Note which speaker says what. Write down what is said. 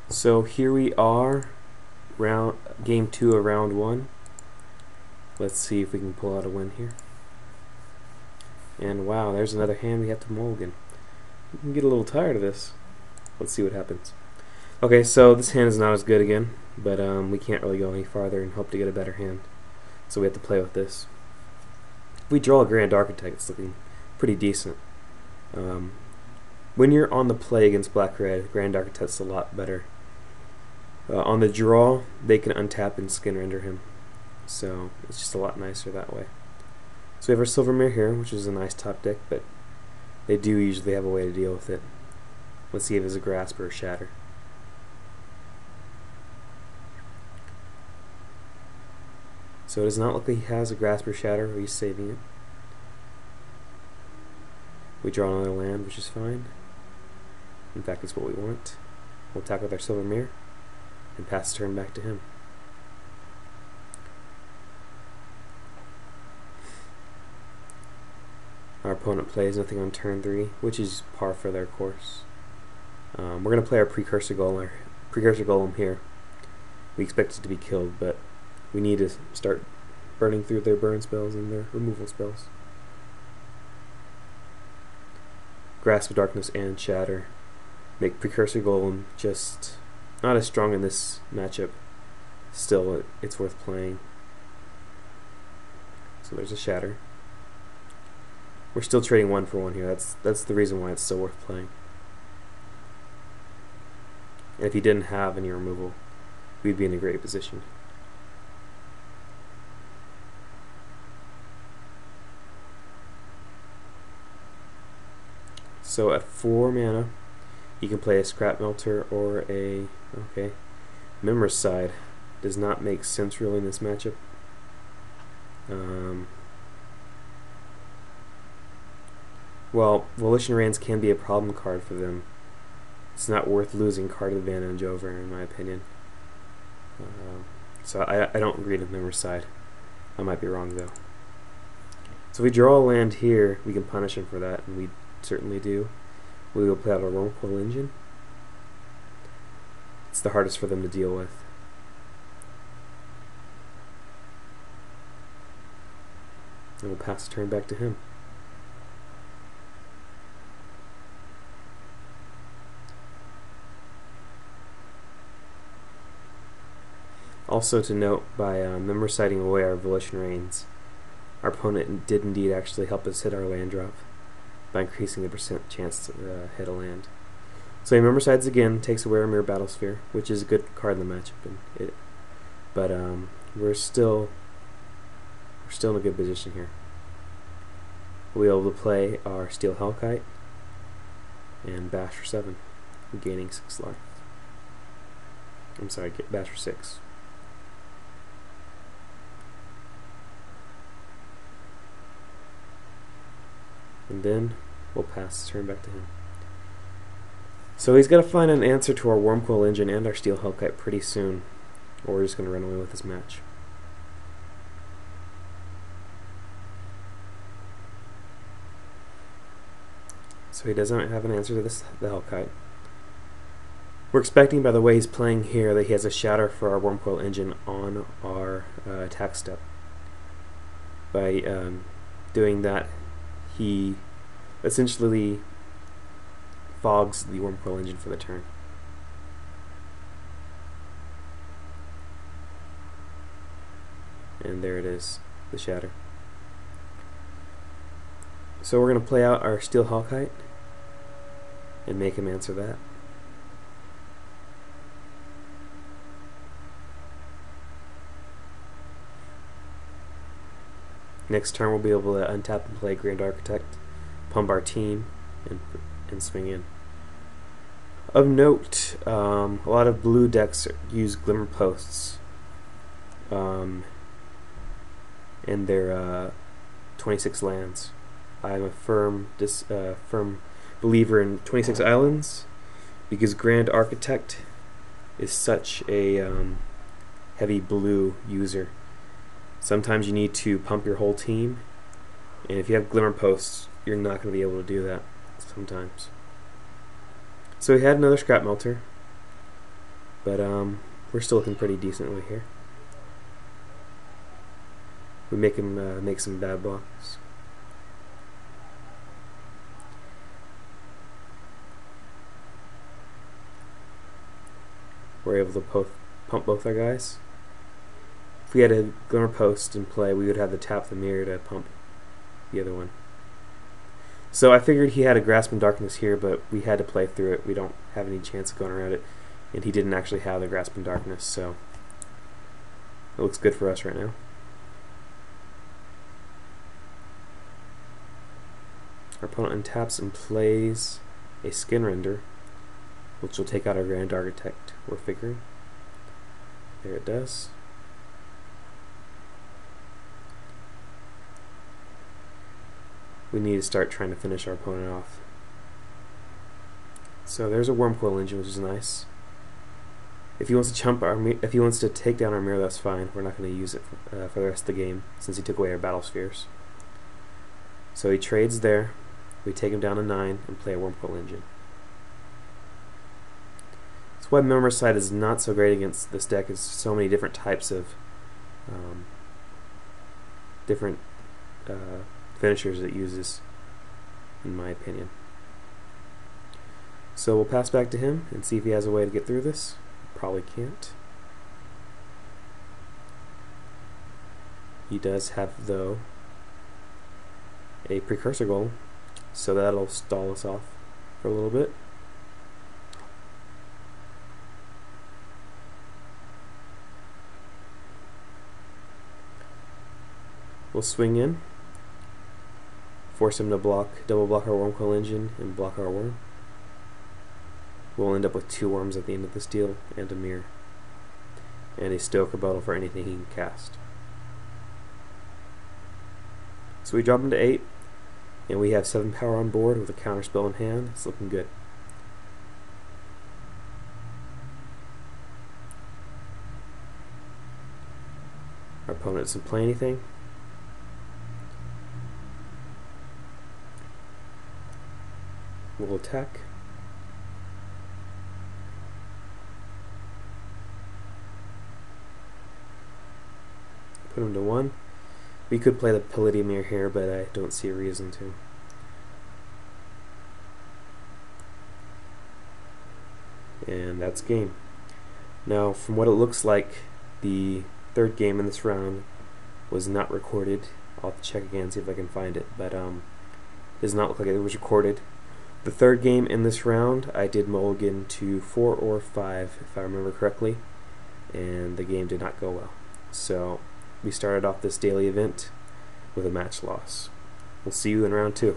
Speaker 1: So here we are, game 2 of round 1. Let's see if we can pull out a win here. And wow, there's another hand we have to mulligan. You can get a little tired of this. Let's see what happens. Okay, so this hand is not as good again, but we can't really go any farther and hope to get a better hand. So we have to play with this. If we draw a Grand Architect, it's looking pretty decent. When you're on the play against black-red, Grand Architect's a lot better. On the draw, they can untap and skin render him. So it's just a lot nicer that way. So we have our Silver Mirror here, which is a nice top deck, but they do usually have a way to deal with it. Let's see if it's a Grasp or a Shatter. So it does not look like he has a Grasp or Shatter, or he's saving it. We draw another land, which is fine. In fact, it's what we want. We'll attack with our Silver Mirror and pass the turn back to him. Our opponent plays nothing on turn 3, which is par for their course. We're going to play our Precursor Golem here. We expect it to be killed, but we need to start burning through their burn spells and their removal spells. Grasp of Darkness and Shatter make Precursor Golem just not as strong in this matchup. Still, it's worth playing. So there's a Shatter. We're still trading 1 for 1 here. That's the reason why it's still worth playing. And if he didn't have any removal, we'd be in a great position. So at 4 mana, you can play a Scrap Melter or a Memoricide. Does not make sense really in this matchup. Well, Volition Reins can be a problem card for them. It's not worth losing card advantage over, in my opinion. So I don't agree to Memoricide. I might be wrong though. So if we draw a land here, we can punish him for that, and we certainly do. We will play out a Wormcoil Engine. It's the hardest for them to deal with. And we'll pass the turn back to him. Also to note, by Memoriciding away our Volition Reins, our opponent did indeed actually help us hit our land drop by increasing the % chance to hit a land. So he Memoricides again, takes away our Mirror Battlesphere, which is a good card in the matchup. But we're still in a good position here. We'll be able to play our Steel Hellkite and bash for 7, gaining 6 life. I'm sorry, bash for 6. And then we'll pass the turn back to him. So he's got to find an answer to our Wormcoil Engine and our Steel Hellkite pretty soon, or we're just going to run away with this match. So he doesn't have an answer to the Hellkite. We're expecting, by the way he's playing here, that he has a Shatter for our Wormcoil Engine on our attack step. By doing that, he essentially fogs the Wormcoil Engine for the turn. And there it is, the Shatter. So we're going to play out our Steel Hellkite and make him answer that. Next turn we'll be able to untap and play Grand Architect, pump our team, and swing in. Of note, a lot of blue decks use Glimmer Posts in their 26 lands. I'm a firm believer in 26 islands because Grand Architect is such a heavy blue user. Sometimes you need to pump your whole team, and if you have Glimmer Posts, you're not going to be able to do that sometimes. So we had another Scrap Melter. But we're still looking pretty decently here. We make him make some bad blocks. We're able to pump both our guys. If we had a glimmer post in play, we would have to tap the mirror to pump the other one. So I figured he had a grasp in darkness here, but we had to play through it. We don't have any chance of going around it, and he didn't actually have the grasp in darkness, so it looks good for us right now. Our opponent untaps and plays a skin render, which will take out our Grand Architect, we're figuring. There it does. We need to start trying to finish our opponent off. So there's a Wormcoil Engine, which is nice. If he wants to take down our mirror, that's fine. We're not going to use it for the rest of the game, since he took away our battle spheres. So he trades there. We take him down to 9 and play a Wormcoil Engine. That's why Memor's Sight is not so great against this deck. Is so many different types of different finishers it uses, in my opinion. So we'll pass back to him and see if he has a way to get through this. Probably can't. He does have, though, a Precursor Golem, so that'll stall us off for a little bit. We'll swing in, force him to double block our Wormcoil Engine and block our worm. We'll end up with 2 worms at the end of this deal, and a mirror, and a Stoic Rebuttal for anything he can cast. So we drop him to 8, and we have 7 power on board with a counter spell in hand. It's looking good. Our opponent doesn't play anything. We'll attack. Put him to 1. We could play the Palladium Mirror here, but I don't see a reason to. And that's game. Now, from what it looks like, the third game in this round was not recorded. I'll have to check again, see if I can find it, but it does not look like it was recorded. The third game in this round, I did mulligan to 4 or 5, if I remember correctly, and the game did not go well. So we started off this daily event with a match loss. We'll see you in round 2.